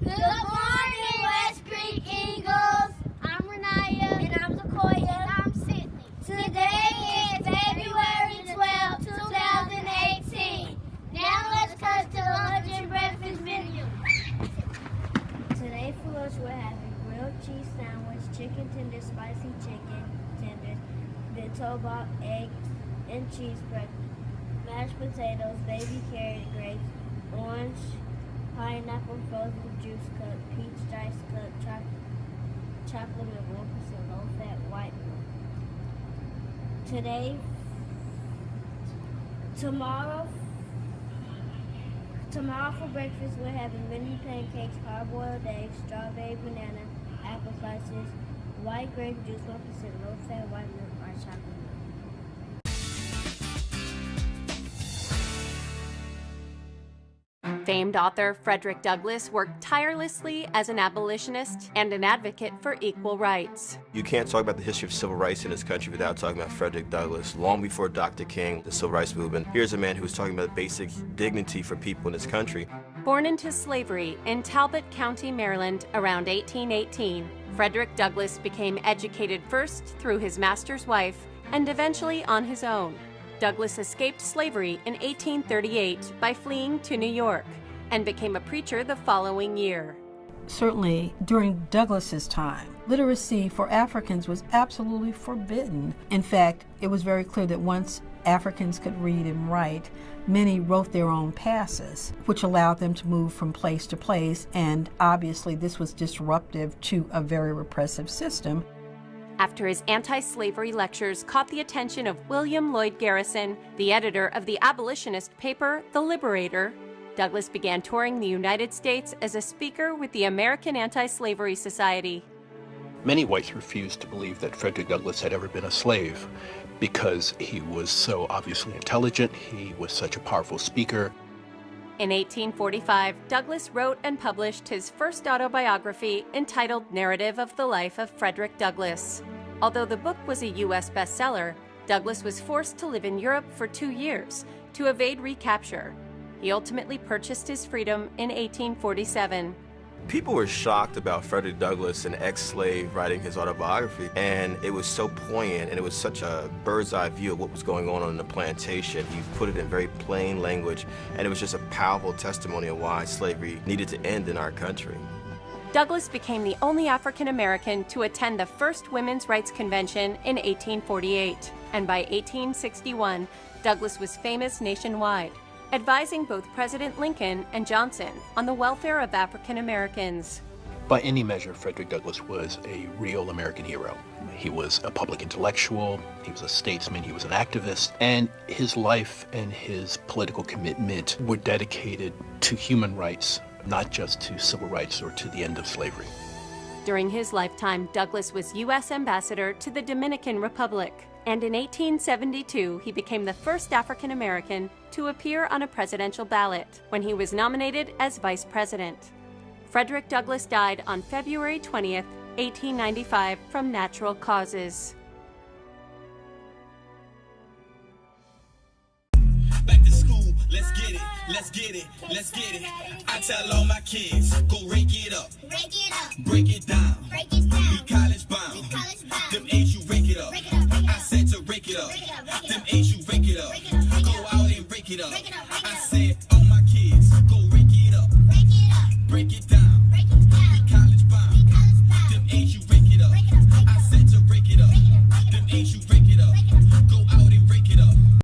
Good morning, West Creek Eagles. I'm Renaya. And I'm Sequoia. And I'm Sydney. Today is February 12, 2018. Now let's cut to lunch and breakfast menu. Today for lunch we're having grilled cheese sandwich, chicken tenders, spicy chicken tenders, bento box, egg and cheese bread, mashed potatoes, baby carrot grapes, orange, pineapple frozen juice cup, peach dice cup, chocolate milk, 1% low-fat white milk. Tomorrow for breakfast we're having mini pancakes, hard-boiled eggs, strawberry banana, apple slices, white grape juice, 1% low-fat white milk, or chocolate milk. Famed author Frederick Douglass worked tirelessly as an abolitionist and an advocate for equal rights. You can't talk about the history of civil rights in this country without talking about Frederick Douglass. Long before Dr. King, the civil rights movement, here's a man who was talking about basic dignity for people in this country. Born into slavery in Talbot County, Maryland, around 1818, Frederick Douglass became educated first through his master's wife and eventually on his own. Douglass escaped slavery in 1838 by fleeing to New York and became a preacher the following year. Certainly, during Douglass's time, literacy for Africans was absolutely forbidden. In fact, it was very clear that once Africans could read and write, many wrote their own passes, which allowed them to move from place to place, and obviously this was disruptive to a very repressive system. After his anti-slavery lectures caught the attention of William Lloyd Garrison, the editor of the abolitionist paper, The Liberator, Douglass began touring the United States as a speaker with the American Anti-Slavery Society. Many whites refused to believe that Frederick Douglass had ever been a slave because he was so obviously intelligent, he was such a powerful speaker. In 1845, Douglass wrote and published his first autobiography entitled Narrative of the Life of Frederick Douglass. Although the book was a U.S. bestseller, Douglass was forced to live in Europe for 2 years to evade recapture. He ultimately purchased his freedom in 1847. People were shocked about Frederick Douglass, an ex-slave, writing his autobiography, and it was so poignant, and it was such a bird's-eye view of what was going on the plantation. He put it in very plain language, and it was just a powerful testimony of why slavery needed to end in our country. Douglass became the only African American to attend the first Women's Rights Convention in 1848, and by 1861, Douglass was famous nationwide, advising both President Lincoln and Johnson on the welfare of African Americans. By any measure, Frederick Douglass was a real American hero. He was a public intellectual, he was a statesman, he was an activist, and his life and his political commitment were dedicated to human rights, not just to civil rights or to the end of slavery. During his lifetime, Douglass was U.S. Ambassador to the Dominican Republic, and in 1872, he became the first African American to appear on a presidential ballot when he was nominated as vice president. Frederick Douglass died on February 20th, 1895, from natural causes. Back to school, let's get it, let's get it, let's get it. I tell all my kids, go rake it up, break it down.